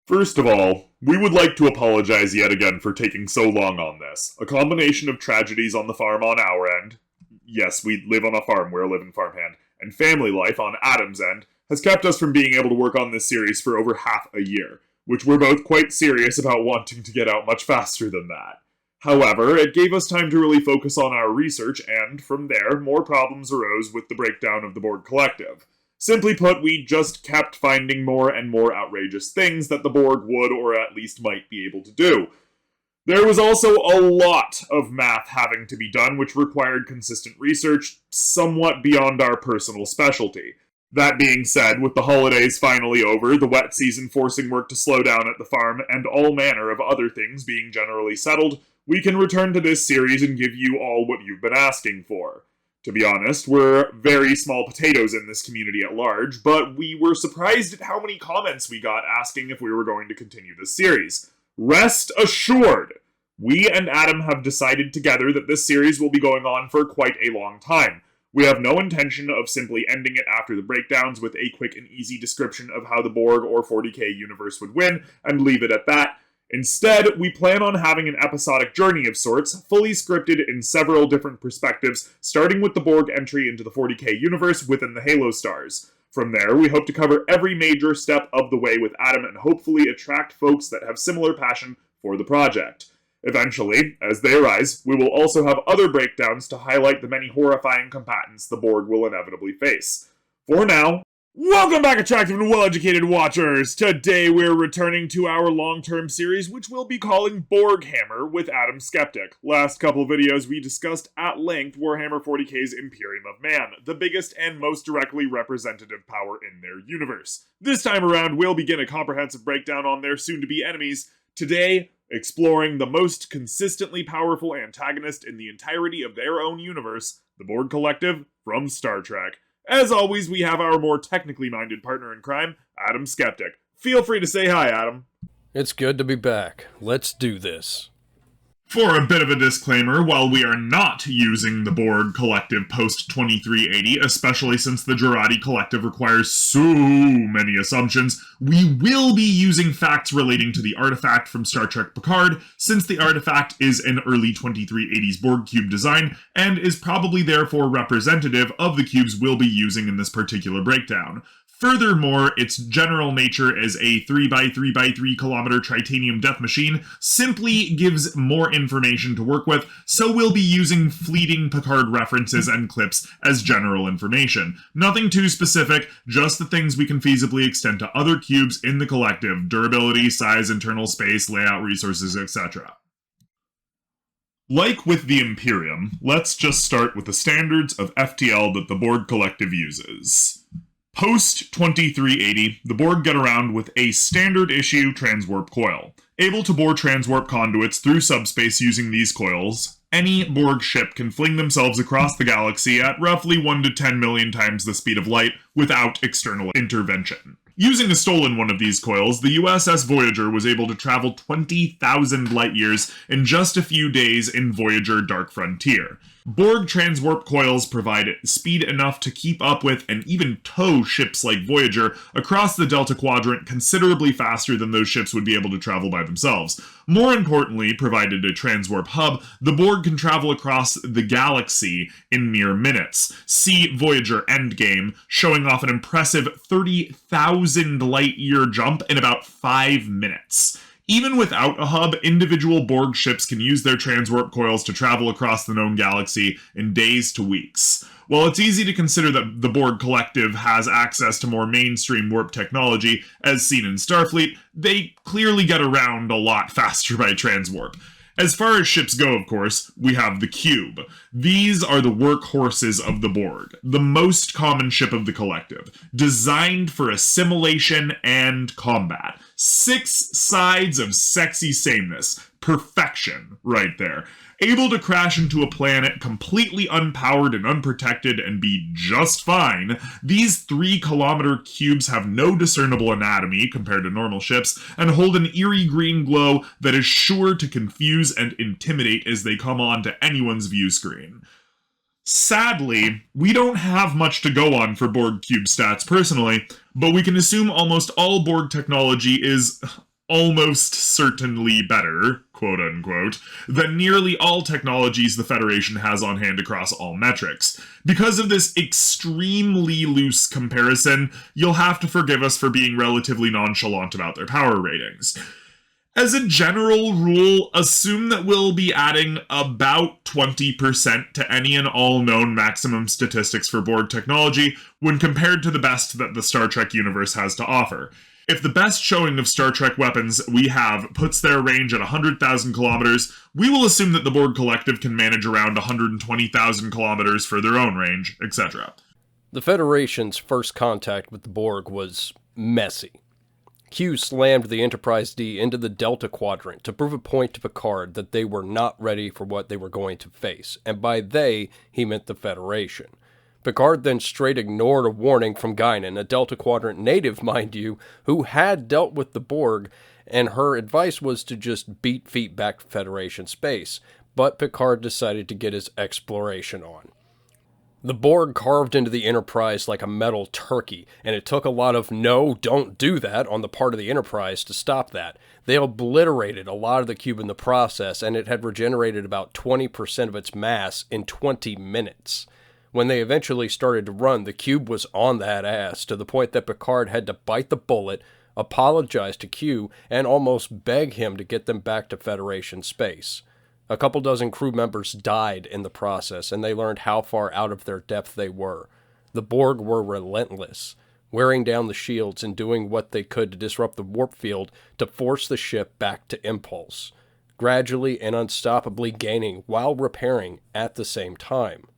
First of all, we would like to apologize yet again for taking so long on this. A combination of tragedies on the farm on our end, yes, we live on a farm, we're a living farmhand, and family life on Adam's end, has kept us from being able to work on this series for over half a year, which we're both quite serious about wanting to get out much faster than that. However, it gave us time to really focus on our research, and from there, more problems arose with the breakdown of the Borg Collective. Simply put, we just kept finding more and more outrageous things that the Borg would, or at least might be able to do. There was also a lot of math having to be done, which required consistent research, somewhat beyond our personal specialty. That being said, with the holidays finally over, the wet season forcing work to slow down at the farm, and all manner of other things being generally settled, we can return to this series and give you all what you've been asking for. To be honest, we're very small potatoes in this community at large, but we were surprised at how many comments we got asking if we were going to continue this series. Rest assured, we and Adam have decided together that this series will be going on for quite a long time. We have no intention of simply ending it after the breakdowns with a quick and easy description of how the Borg or 40k universe would win, and leave it at that. Instead, we plan on having an episodic journey of sorts, fully scripted in several different perspectives, starting with the Borg entry into the 40k universe within the Halo stars. From there, we hope to cover every major step of the way with Adam and hopefully attract folks that have similar passion for the project. Eventually, as they arise, we will also have other breakdowns to highlight the many horrifying combatants the Borg will inevitably face. For now, welcome back, attractive and well-educated watchers! Today we're returning to our long-term series, which we'll be calling BorgHammer with Adam Skeptic. Last couple videos we discussed at length Warhammer 40k's Imperium of Man, the biggest and most directly representative power in their universe. This time around, we'll begin a comprehensive breakdown on their soon-to-be enemies. Today, exploring the most consistently powerful antagonist in the entirety of their own universe, the Borg Collective from Star Trek. As always, we have our more technically minded partner in crime, Adam Skeptic. Feel free to say hi, Adam. It's good to be back. Let's do this. For a bit of a disclaimer, while we are not using the Borg Collective post-2380, especially since the Jurati Collective requires so many assumptions, we will be using facts relating to the artifact from Star Trek Picard, since the artifact is an early 2380s Borg cube design, and is probably therefore representative of the cubes we'll be using in this particular breakdown. Furthermore, its general nature as a 3x3x3 kilometer titanium death machine simply gives more information to work with, so we'll be using fleeting Picard references and clips as general information. Nothing too specific, just the things we can feasibly extend to other cubes in the collective: durability, size, internal space, layout, resources, etc. Like with the Imperium, let's just start with the standards of FTL that the Borg Collective uses. Post-2380, the Borg get around with a standard-issue transwarp coil. Able to bore transwarp conduits through subspace using these coils, any Borg ship can fling themselves across the galaxy at roughly 1 to 10 million times the speed of light without external intervention. Using a stolen one of these coils, the USS Voyager was able to travel 20,000 light-years in just a few days in Voyager Dark Frontier. Borg transwarp coils provide speed enough to keep up with and even tow ships like Voyager across the Delta Quadrant considerably faster than those ships would be able to travel by themselves. More importantly, provided a transwarp hub, the Borg can travel across the galaxy in mere minutes. See Voyager Endgame, showing off an impressive 30,000 light-year jump in about 5 minutes. Even without a hub, individual Borg ships can use their transwarp coils to travel across the known galaxy in days to weeks. While it's easy to consider that the Borg Collective has access to more mainstream warp technology, as seen in Starfleet, they clearly get around a lot faster by transwarp. As far as ships go, of course, we have the Cube. These are the workhorses of the Borg, the most common ship of the Collective, designed for assimilation and combat. 6 sides of sexy sameness. Perfection, right there. Able to crash into a planet completely unpowered and unprotected and be just fine, these 3-kilometer cubes have no discernible anatomy compared to normal ships, and hold an eerie green glow that is sure to confuse and intimidate as they come onto anyone's view screen. Sadly, we don't have much to go on for Borg cube stats personally, but we can assume almost all Borg technology is almost certainly better, quote-unquote, than nearly all technologies the Federation has on hand across all metrics. Because of this extremely loose comparison, you'll have to forgive us for being relatively nonchalant about their power ratings. As a general rule, assume that we'll be adding about 20% to any and all known maximum statistics for Borg technology when compared to the best that the Star Trek universe has to offer. If the best showing of Star Trek weapons we have puts their range at 100,000 kilometers, we will assume that the Borg Collective can manage around 120,000 kilometers for their own range, etc. The Federation's first contact with the Borg was messy. Q slammed the Enterprise D into the Delta Quadrant to prove a point to Picard that they were not ready for what they were going to face, and by they, he meant the Federation. Picard then straight ignored a warning from Guinan, a Delta Quadrant native, mind you, who had dealt with the Borg, and her advice was to just beat feet back to Federation space, but Picard decided to get his exploration on. The Borg carved into the Enterprise like a metal turkey, and it took a lot of no, don't do that on the part of the Enterprise to stop that. They obliterated a lot of the cube in the process, and it had regenerated about 20% of its mass in 20 minutes. When they eventually started to run, the cube was on that ass, to the point that Picard had to bite the bullet, apologize to Q, and almost beg him to get them back to Federation space. A couple dozen crew members died in the process, and they learned how far out of their depth they were. The Borg were relentless, wearing down the shields and doing what they could to disrupt the warp field to force the ship back to impulse, gradually and unstoppably gaining while repairing at the same time.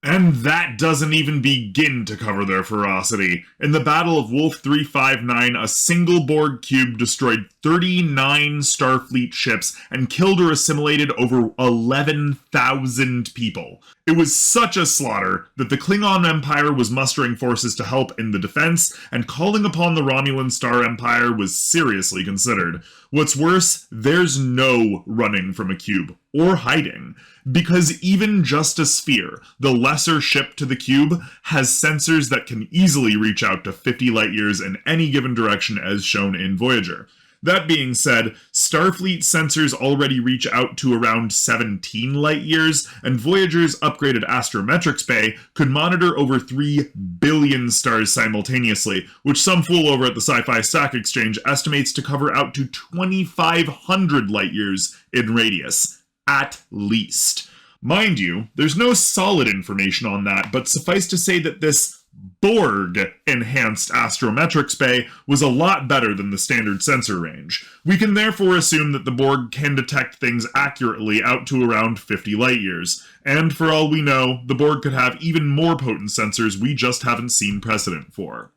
And that doesn't even begin to cover their ferocity. In the Battle of Wolf 359, a single Borg cube destroyed 39 Starfleet ships and killed or assimilated over 11,000 people. It was such a slaughter that the Klingon Empire was mustering forces to help in the defense, and calling upon the Romulan Star Empire was seriously considered. What's worse, there's no running from a cube, or hiding, because even just a sphere, the lesser ship to the cube, has sensors that can easily reach out to 50 light-years in any given direction as shown in Voyager. That being said, Starfleet sensors already reach out to around 17 light-years, and Voyager's upgraded astrometrics bay could monitor over 3 billion stars simultaneously, which some fool over at the Sci-Fi Stock Exchange estimates to cover out to 2,500 light-years in radius, at least. Mind you, there's no solid information on that, but suffice to say that this Borg-enhanced astrometrics bay was a lot better than the standard sensor range. We can therefore assume that the Borg can detect things accurately out to around 50 light-years, and for all we know, the Borg could have even more potent sensors we just haven't seen precedent for.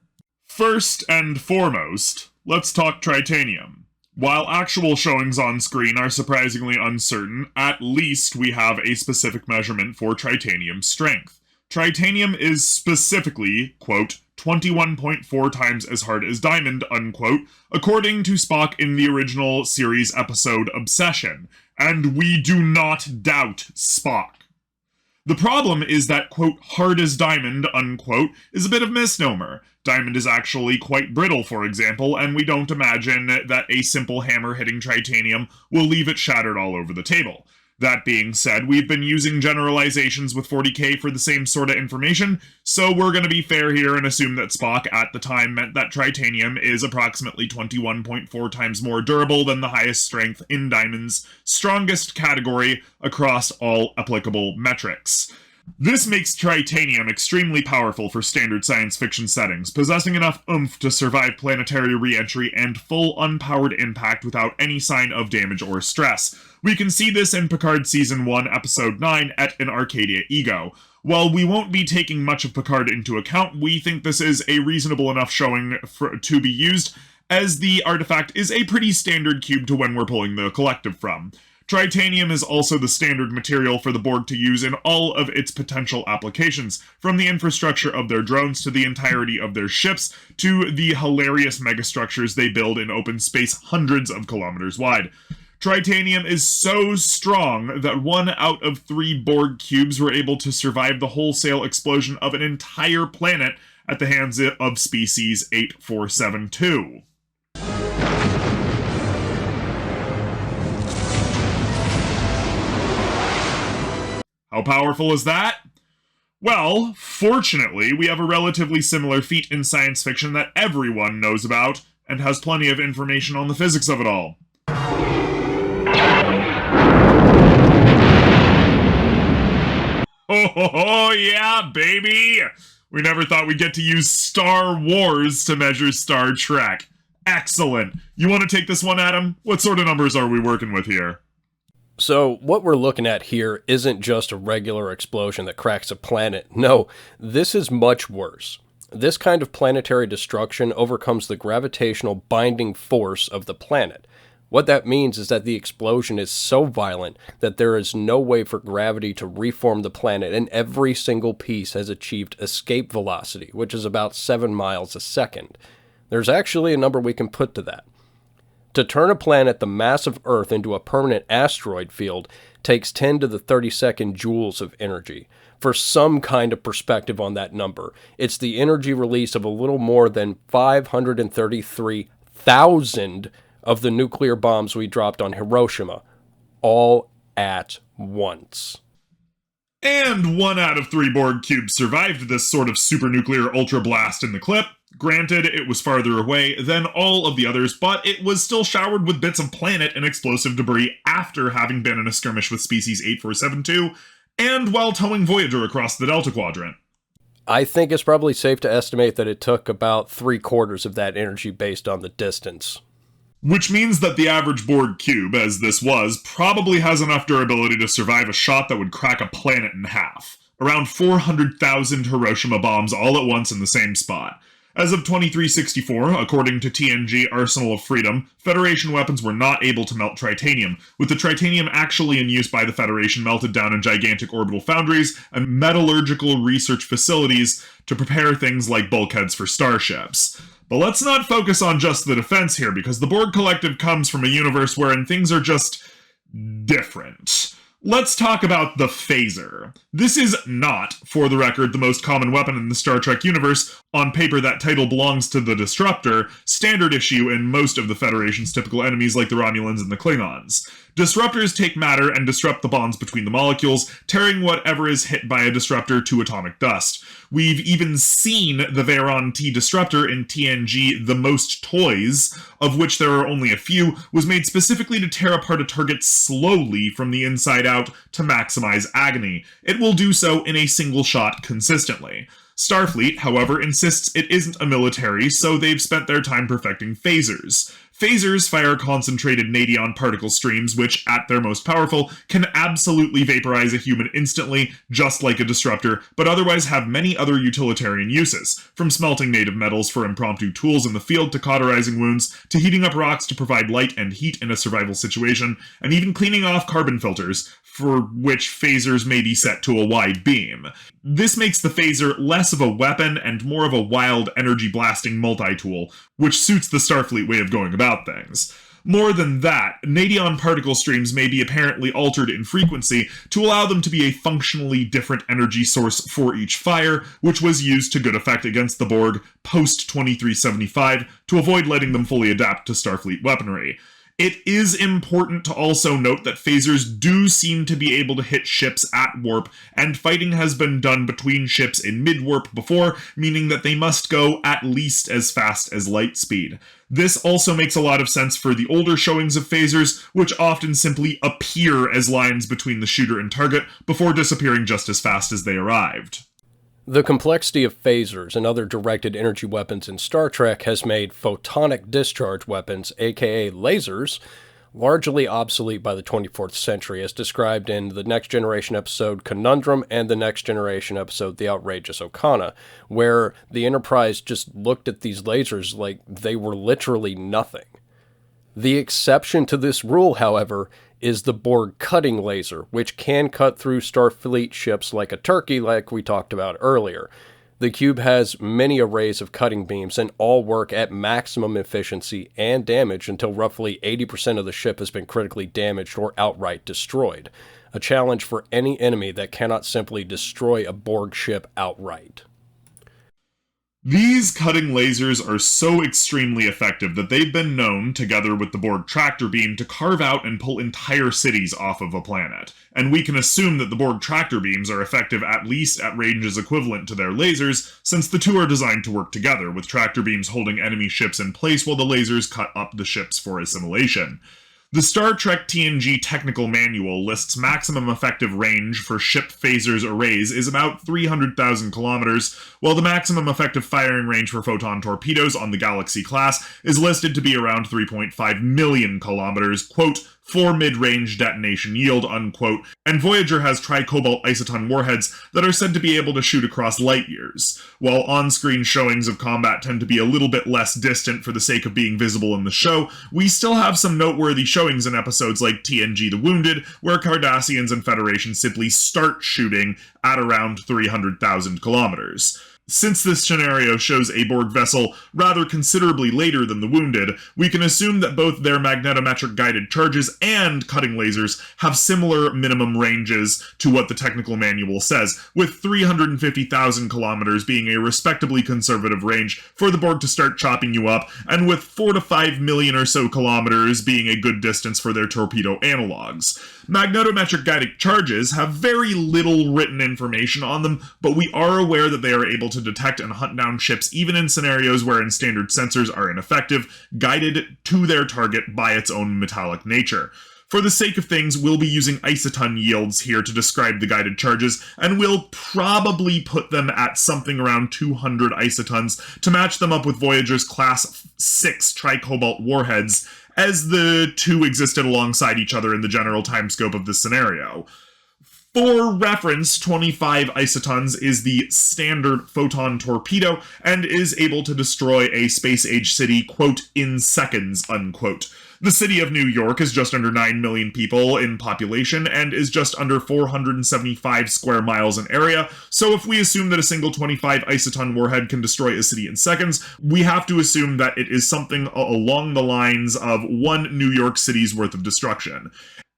First and foremost, let's talk Tritanium. While actual showings on screen are surprisingly uncertain, at least we have a specific measurement for Tritanium's strength. Tritanium is specifically, quote, 21.4 times as hard as diamond, unquote, according to Spock in the original series episode Obsession, and we do not doubt Spock. The problem is that, quote, hard as diamond, unquote, is a bit of a misnomer. Diamond is actually quite brittle, for example, and we don't imagine that a simple hammer hitting Tritanium will leave it shattered all over the table. That being said, we've been using generalizations with 40K for the same sort of information, so we're going to be fair here and assume that Spock at the time meant that Tritanium is approximately 21.4 times more durable than the highest strength in Diamond's strongest category across all applicable metrics. This makes Tritanium extremely powerful for standard science fiction settings, possessing enough oomph to survive planetary re-entry and full unpowered impact without any sign of damage or stress. We can see this in Picard Season 1, Episode 9, Et in Arcadia Ego. While we won't be taking much of Picard into account, we think this is a reasonable enough showing to be used, as the artifact is a pretty standard cube to when we're pulling the collective from. Tritanium is also the standard material for the Borg to use in all of its potential applications, from the infrastructure of their drones to the entirety of their ships, to the hilarious megastructures they build in open space hundreds of kilometers wide. Tritanium is so strong that 1 out of 3 Borg cubes were able to survive the wholesale explosion of an entire planet at the hands of species 8472. How powerful is that? Well, fortunately, we have a relatively similar feat in science fiction that everyone knows about, and has plenty of information on the physics of it all. Oh, yeah, baby! We never thought we'd get to use Star Wars to measure Star Trek. Excellent. You want to take this one, Adam? What sort of numbers are we working with here? So, what we're looking at here isn't just a regular explosion that cracks a planet. No, this is much worse. This kind of planetary destruction overcomes the gravitational binding force of the planet. What that means is that the explosion is so violent that there is no way for gravity to reform the planet, and every single piece has achieved escape velocity, which is about 7 miles a second. There's actually a number we can put to that. To turn a planet the mass of Earth into a permanent asteroid field takes 10 to the 32nd joules of energy. For some kind of perspective on that number, it's the energy release of a little more than 533,000 of the nuclear bombs we dropped on Hiroshima, all at once. And 1 out of 3 Borg cubes survived this sort of supernuclear ultra blast in the clip. Granted, it was farther away than all of the others, but it was still showered with bits of planet and explosive debris after having been in a skirmish with Species 8472, and while towing Voyager across the Delta Quadrant. I think it's probably safe to estimate that it took about 3/4 of that energy based on the distance. Which means that the average Borg cube, as this was, probably has enough durability to survive a shot that would crack a planet in half. Around 400,000 Hiroshima bombs all at once in the same spot. As of 2364, according to TNG Arsenal of Freedom, Federation weapons were not able to melt tritanium, with the tritanium actually in use by the Federation melted down in gigantic orbital foundries and metallurgical research facilities to prepare things like bulkheads for starships. But let's not focus on just the defense here, because the Borg Collective comes from a universe wherein things are just different. Let's talk about the phaser. This is not, for the record, the most common weapon in the Star Trek universe. On paper, that title belongs to the Disruptor, standard issue in most of the Federation's typical enemies like the Romulans and the Klingons. Disruptors take matter and disrupt the bonds between the molecules, tearing whatever is hit by a disruptor to atomic dust. We've even seen the Veyron T disruptor in TNG The Most Toys, of which there are only a few, was made specifically to tear apart a target slowly from the inside out to maximize agony. It will do so in a single shot consistently. Starfleet, however, insists it isn't a military, so they've spent their time perfecting phasers. Phasers fire concentrated nadion particle streams, which, at their most powerful, can absolutely vaporize a human instantly, just like a disruptor, but otherwise have many other utilitarian uses, from smelting native metals for impromptu tools in the field to cauterizing wounds, to heating up rocks to provide light and heat in a survival situation, and even cleaning off carbon filters, for which phasers may be set to a wide beam. This makes the phaser less of a weapon and more of a wild energy-blasting multi-tool, which suits the Starfleet way of going about things. More than that, nadion particle streams may be apparently altered in frequency to allow them to be a functionally different energy source for each fire, which was used to good effect against the Borg post-2375 to avoid letting them fully adapt to Starfleet weaponry. It is important to also note that phasers do seem to be able to hit ships at warp, and fighting has been done between ships in mid-warp before, meaning that they must go at least as fast as light speed. This also makes a lot of sense for the older showings of phasers, which often simply appear as lines between the shooter and target before disappearing just as fast as they arrived. The complexity of phasers and other directed energy weapons in Star Trek has made photonic discharge weapons, aka lasers, largely obsolete by the 24th century, as described in the Next Generation episode Conundrum and the Next Generation episode The Outrageous Okana, where the Enterprise just looked at these lasers like they were literally nothing. The exception to this rule, however, is the Borg cutting laser, which can cut through Starfleet ships like a turkey, like we talked about earlier. The cube has many arrays of cutting beams and all work at maximum efficiency and damage until roughly 80% of the ship has been critically damaged or outright destroyed. A challenge for any enemy that cannot simply destroy a Borg ship outright. These cutting lasers are so extremely effective that they've been known, together with the Borg tractor beam, to carve out and pull entire cities off of a planet. And we can assume that the Borg tractor beams are effective at least at ranges equivalent to their lasers, since the two are designed to work together, with tractor beams holding enemy ships in place while the lasers cut up the ships for assimilation. The Star Trek TNG technical manual lists maximum effective range for ship phasers arrays is about 300,000 kilometers, while the maximum effective firing range for photon torpedoes on the Galaxy class is listed to be around 3.5 million kilometers, quote, for mid-range detonation yield, unquote, and Voyager has tricobalt isoton warheads that are said to be able to shoot across light years. While on-screen showings of combat tend to be a little bit less distant for the sake of being visible in the show, we still have some noteworthy showings in episodes like TNG The Wounded, where Cardassians and Federation simply start shooting at around 300,000 kilometers. Since this scenario shows a Borg vessel rather considerably later than the Wounded, we can assume that both their magnetometric guided charges and cutting lasers have similar minimum ranges to what the technical manual says, with 350,000 kilometers being a respectably conservative range for the Borg to start chopping you up, and with 4 to 5 million or so kilometers being a good distance for their torpedo analogs. Magnetometric guided charges have very little written information on them, but we are aware that they are able to detect and hunt down ships even in scenarios wherein standard sensors are ineffective, guided to their target by its own metallic nature. For the sake of things, we'll be using Isoton Yields here to describe the guided charges, and we'll probably put them at something around 200 isotons to match them up with Voyager's Class 6 tricobalt warheads, as the two existed alongside each other in the general timescope of this scenario. For reference, 25 isotons is the standard photon torpedo and is able to destroy a space-age city, quote, in seconds, unquote. The city of New York is just under 9 million people in population and is just under 475 square miles in area, so if we assume that a single 25 isoton warhead can destroy a city in seconds, we have to assume that it is something along the lines of 1 New York City's worth of destruction.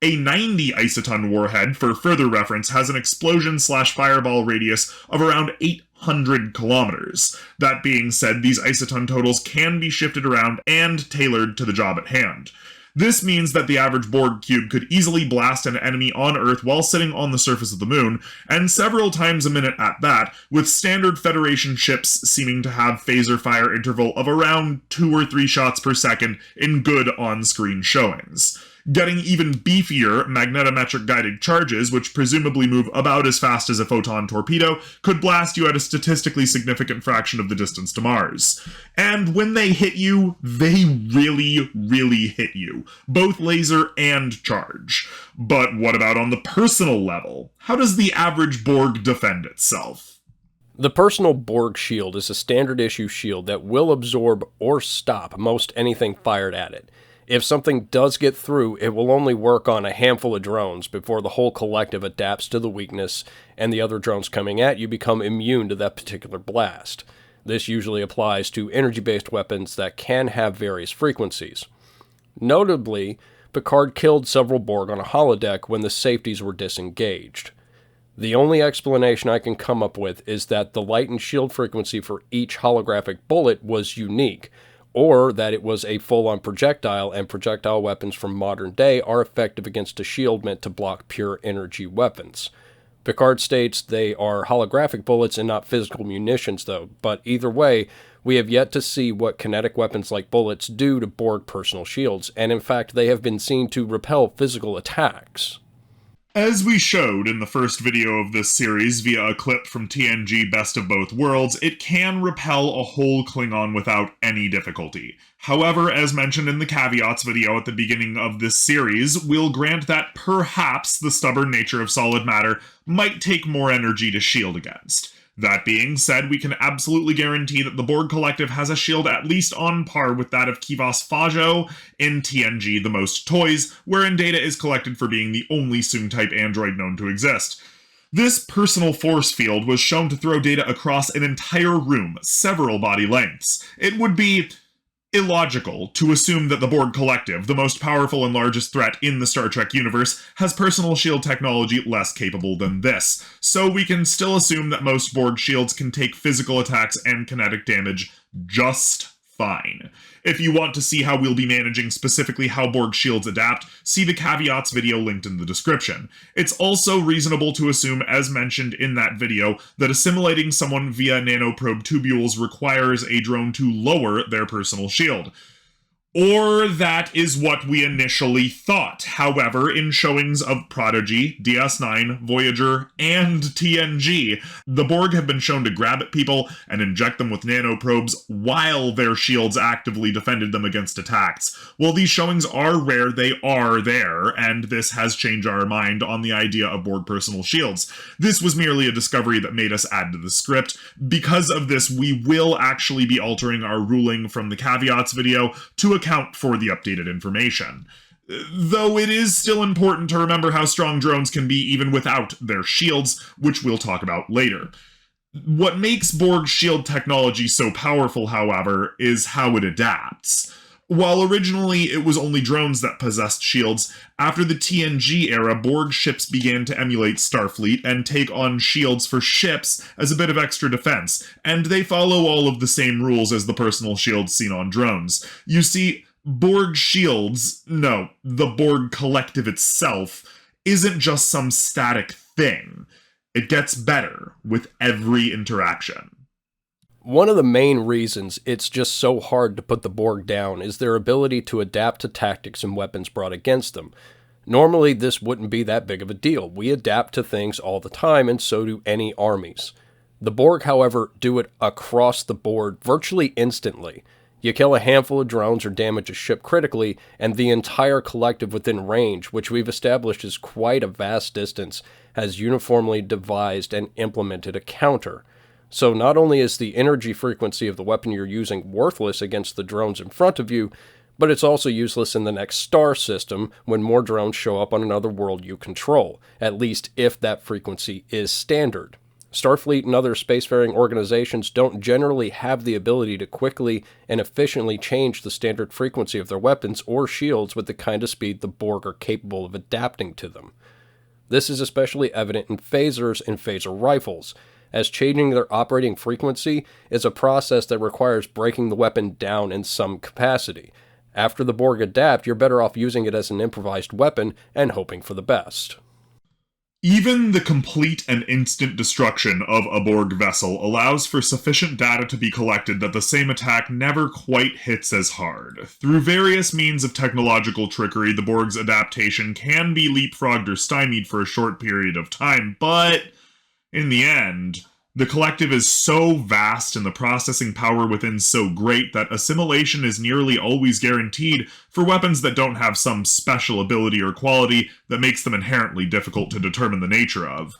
A 90 isoton warhead, for further reference, has an explosion/fireball radius of around 800 kilometers. That being said, these isoton totals can be shifted around and tailored to the job at hand. This means that the average Borg cube could easily blast an enemy on Earth while sitting on the surface of the moon, and several times a minute at that, with standard Federation ships seeming to have phaser fire interval of around 2 or 3 shots per second in good on-screen showings. Getting even beefier, magnetometric guided charges, which presumably move about as fast as a photon torpedo, could blast you at a statistically significant fraction of the distance to Mars. And when they hit you, they really, really hit you, both laser and charge. But what about on the personal level? How does the average Borg defend itself? The personal Borg shield is a standard issue shield that will absorb or stop most anything fired at it. If something does get through, it will only work on a handful of drones before the whole collective adapts to the weakness and the other drones coming at you become immune to that particular blast. This usually applies to energy-based weapons that can have various frequencies. Notably, Picard killed several Borg on a holodeck when the safeties were disengaged. The only explanation I can come up with is that the light and shield frequency for each holographic bullet was unique, or that it was a full-on projectile, and projectile weapons from modern day are effective against a shield meant to block pure energy weapons. Picard states they are holographic bullets and not physical munitions, though, but either way, we have yet to see what kinetic weapons like bullets do to Borg personal shields, and in fact they have been seen to repel physical attacks. As we showed in the first video of this series via a clip from TNG Best of Both Worlds, it can repel a whole Klingon without any difficulty. However, as mentioned in the caveats video at the beginning of this series, we'll grant that perhaps the stubborn nature of solid matter might take more energy to shield against. That being said, we can absolutely guarantee that the Borg Collective has a shield at least on par with that of Kivas Fajo in TNG The Most Toys, wherein data is collected for being the only Soong-type android known to exist. This personal force field was shown to throw data across an entire room, several body lengths. It would be illogical to assume that the Borg Collective, the most powerful and largest threat in the Star Trek universe, has personal shield technology less capable than this, so we can still assume that most Borg shields can take physical attacks and kinetic damage just fine. If you want to see how we'll be managing specifically how Borg shields adapt, see the caveats video linked in the description. It's also reasonable to assume, as mentioned in that video, that assimilating someone via nanoprobe tubules requires a drone to lower their personal shield. Or that is what we initially thought. However, in showings of Prodigy, DS9, Voyager, and TNG, the Borg have been shown to grab at people and inject them with nanoprobes while their shields actively defended them against attacks. While these showings are rare, they are there, and this has changed our mind on the idea of Borg personal shields. This was merely a discovery that made us add to the script. Because of this, we will actually be altering our ruling from the caveats video to account for the updated information. Though it is still important to remember how strong drones can be even without their shields, which we'll talk about later. What makes Borg shield technology so powerful, however, is how it adapts. While originally it was only drones that possessed shields, after the TNG era, Borg ships began to emulate Starfleet and take on shields for ships as a bit of extra defense, and they follow all of the same rules as the personal shields seen on drones. You see, Borg shields, no, the Borg Collective itself, isn't just some static thing. It gets better with every interaction. One of the main reasons it's just so hard to put the Borg down is their ability to adapt to tactics and weapons brought against them. Normally, this wouldn't be that big of a deal. We adapt to things all the time, and so do any armies. The Borg, however, do it across the board virtually instantly. You kill a handful of drones or damage a ship critically, and the entire collective within range, which we've established is quite a vast distance, has uniformly devised and implemented a counter. So not only is the energy frequency of the weapon you're using worthless against the drones in front of you, but it's also useless in the next star system when more drones show up on another world you control, at least if that frequency is standard. Starfleet and other spacefaring organizations don't generally have the ability to quickly and efficiently change the standard frequency of their weapons or shields with the kind of speed the Borg are capable of adapting to them. This is especially evident in phasers and phaser rifles, as changing their operating frequency is a process that requires breaking the weapon down in some capacity. After the Borg adapt, you're better off using it as an improvised weapon and hoping for the best. Even the complete and instant destruction of a Borg vessel allows for sufficient data to be collected that the same attack never quite hits as hard. Through various means of technological trickery, the Borg's adaptation can be leapfrogged or stymied for a short period of time, but in the end, the collective is so vast and the processing power within so great that assimilation is nearly always guaranteed for weapons that don't have some special ability or quality that makes them inherently difficult to determine the nature of.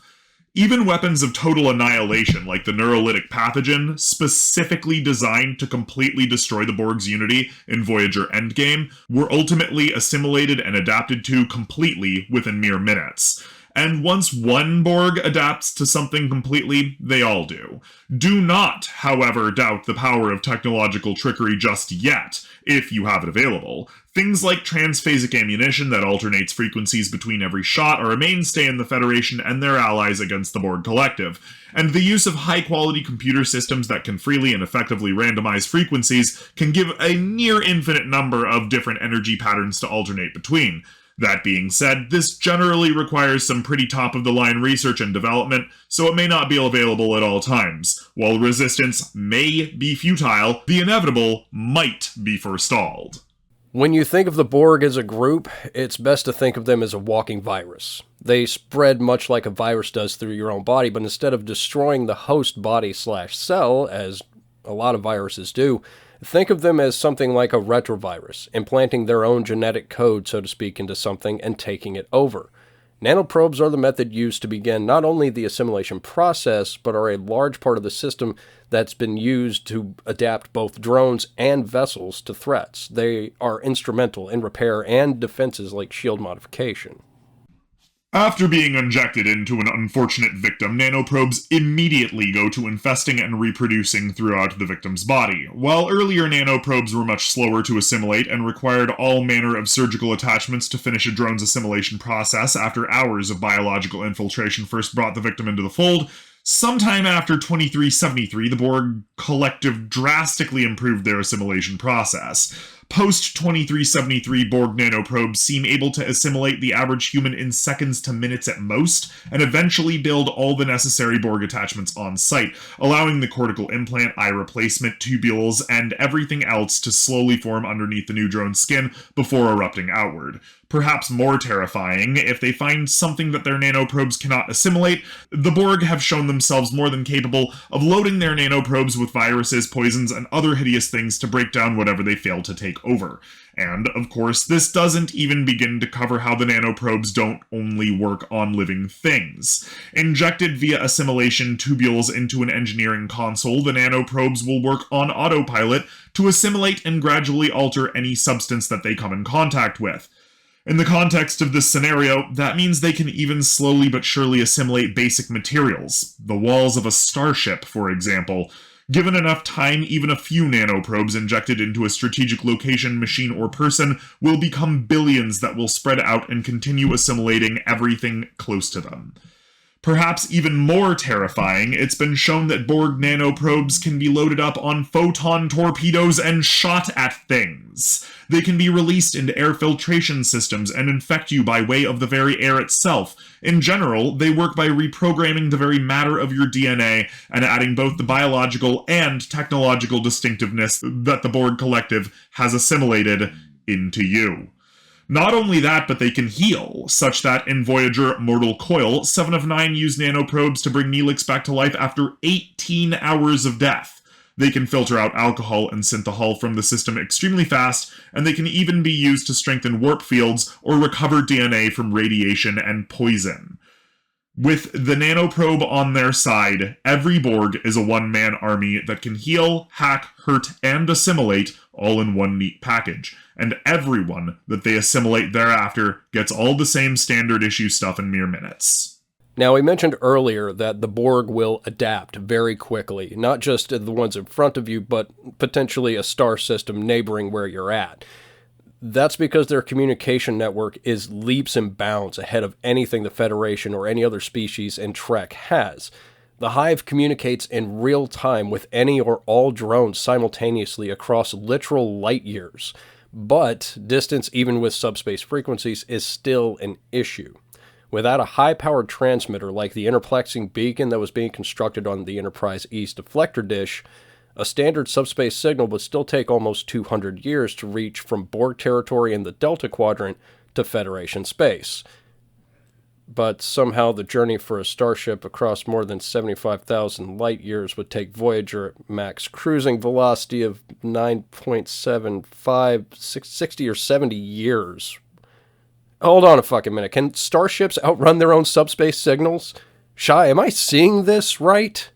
Even weapons of total annihilation, like the neurolytic pathogen, specifically designed to completely destroy the Borg's unity in Voyager Endgame, were ultimately assimilated and adapted to completely within mere minutes. And once one Borg adapts to something completely, they all do. Do not, however, doubt the power of technological trickery just yet, if you have it available. Things like transphasic ammunition that alternates frequencies between every shot are a mainstay in the Federation and their allies against the Borg Collective. And the use of high-quality computer systems that can freely and effectively randomize frequencies can give a near infinite number of different energy patterns to alternate between. That being said, this generally requires some pretty top-of-the-line research and development, so it may not be available at all times. While resistance may be futile, the inevitable might be forestalled. When you think of the Borg as a group, it's best to think of them as a walking virus. They spread much like a virus does through your own body, but instead of destroying the host body/cell, as a lot of viruses do, think of them as something like a retrovirus, implanting their own genetic code, so to speak, into something and taking it over. Nanoprobes are the method used to begin not only the assimilation process, but are a large part of the system that's been used to adapt both drones and vessels to threats. They are instrumental in repair and defenses like shield modification. After being injected into an unfortunate victim, nanoprobes immediately go to infesting and reproducing throughout the victim's body. While earlier nanoprobes were much slower to assimilate and required all manner of surgical attachments to finish a drone's assimilation process after hours of biological infiltration first brought the victim into the fold, sometime after 2373, the Borg Collective drastically improved their assimilation process. Post-2373 Borg nanoprobes seem able to assimilate the average human in seconds to minutes at most, and eventually build all the necessary Borg attachments on site, allowing the cortical implant, eye replacement, tubules, and everything else to slowly form underneath the new drone's skin before erupting outward. Perhaps more terrifying, if they find something that their nanoprobes cannot assimilate, the Borg have shown themselves more than capable of loading their nanoprobes with viruses, poisons, and other hideous things to break down whatever they fail to take over. And, of course, this doesn't even begin to cover how the nanoprobes don't only work on living things. Injected via assimilation tubules into an engineering console, the nanoprobes will work on autopilot to assimilate and gradually alter any substance that they come in contact with. In the context of this scenario, that means they can even slowly but surely assimilate basic materials. The walls of a starship, for example. Given enough time, even a few nanoprobes injected into a strategic location, machine, or person will become billions that will spread out and continue assimilating everything close to them. Perhaps even more terrifying, it's been shown that Borg nanoprobes can be loaded up on photon torpedoes and shot at things. They can be released into air filtration systems and infect you by way of the very air itself. In general, they work by reprogramming the very matter of your DNA and adding both the biological and technological distinctiveness that the Borg Collective has assimilated into you. Not only that, but they can heal, such that in Voyager Mortal Coil, 7 of 9 use nanoprobes to bring Neelix back to life after 18 hours of death. They can filter out alcohol and synthahol from the system extremely fast, and they can even be used to strengthen warp fields or recover DNA from radiation and poison. With the nanoprobe on their side, every Borg is a one-man army that can heal, hack, hurt, and assimilate all in one neat package. And everyone that they assimilate thereafter gets all the same standard issue stuff in mere minutes. Now, we mentioned earlier that the Borg will adapt very quickly, not just the ones in front of you, but potentially a star system neighboring where you're at. That's because their communication network is leaps and bounds ahead of anything the Federation or any other species in Trek has. The Hive communicates in real time with any or all drones simultaneously across literal light years. But distance, even with subspace frequencies, is still an issue. Without a high-powered transmitter like the interplexing beacon that was being constructed on the Enterprise East deflector dish, a standard subspace signal would still take almost 200 years to reach from Borg territory in the Delta Quadrant to Federation space. But somehow the journey for a starship across more than 75,000 light-years would take Voyager at max cruising velocity of 9.75, 60 or 70 years. Hold on a fucking minute. Can starships outrun their own subspace signals? Shy, am I seeing this right?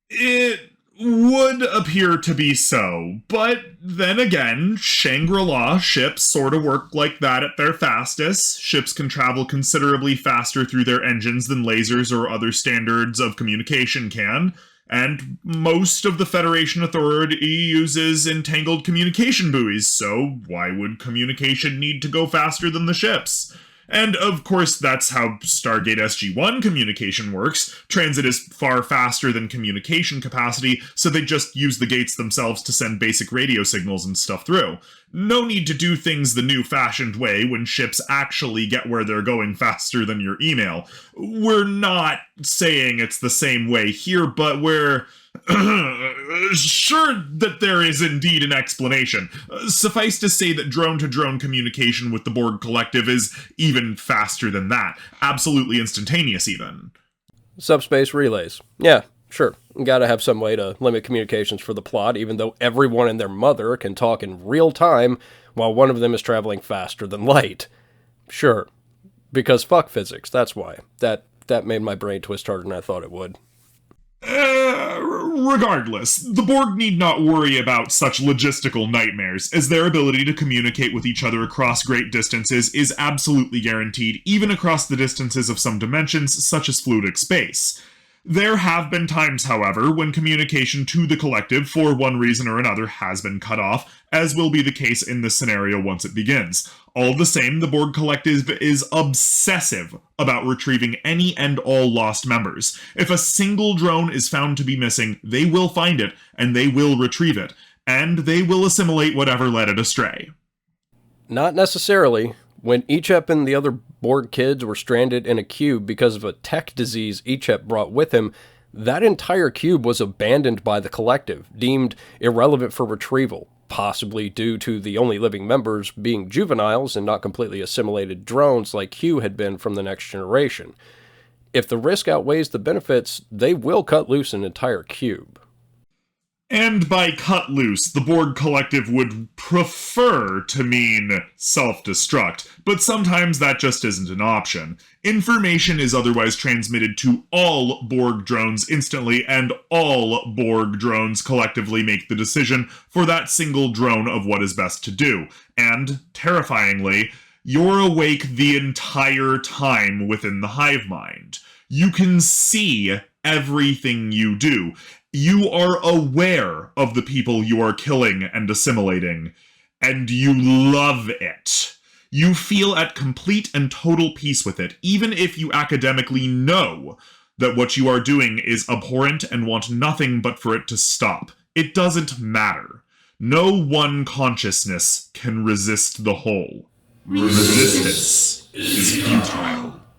It would appear to be so, but then again, Shangri-La ships sort of work like that at their fastest. Ships can travel considerably faster through their engines than lasers or other standards of communication can, and most of the Federation authority uses entangled communication buoys, so why would communication need to go faster than the ships? And, of course, that's how Stargate SG-1 communication works. Transit is far faster than communication capacity, so they just use the gates themselves to send basic radio signals and stuff through. No need to do things the new-fashioned way when ships actually get where they're going faster than your email. We're not saying it's the same way here, but we're sure that there is indeed an explanation. Suffice to say that drone-to-drone communication with the Borg Collective is even faster than that. Absolutely instantaneous, even. Subspace relays. Yeah, sure. Gotta have some way to limit communications for the plot, even though everyone and their mother can talk in real time while one of them is traveling faster than light. Sure. Because fuck physics, that's why. That made my brain twist harder than I thought it would. Regardless, the Borg need not worry about such logistical nightmares, as their ability to communicate with each other across great distances is absolutely guaranteed, even across the distances of some dimensions, such as fluidic space. There have been times, however, when communication to the collective, for one reason or another, has been cut off, as will be the case in this scenario once it begins. All the same, the Borg Collective is obsessive about retrieving any and all lost members. If a single drone is found to be missing, they will find it, and they will retrieve it, and they will assimilate whatever led it astray. Not necessarily. When Ichep and the other Borg kids were stranded in a cube because of a tech disease Ichep brought with him, that entire cube was abandoned by the collective, deemed irrelevant for retrieval, possibly due to the only living members being juveniles and not completely assimilated drones like Q had been from the next generation. If the risk outweighs the benefits, they will cut loose an entire cube. And by cut loose, the Borg Collective would prefer to mean self-destruct, but sometimes that just isn't an option. Information is otherwise transmitted to all Borg drones instantly, and all Borg drones collectively make the decision for that single drone of what is best to do. And, terrifyingly, you're awake the entire time within the hive mind. You can see everything you do. You are aware of the people you are killing and assimilating, and you love it. You feel at complete and total peace with it, even if you academically know that what you are doing is abhorrent and want nothing but for it to stop. It doesn't matter. No one consciousness can resist the whole. Resistance is futile.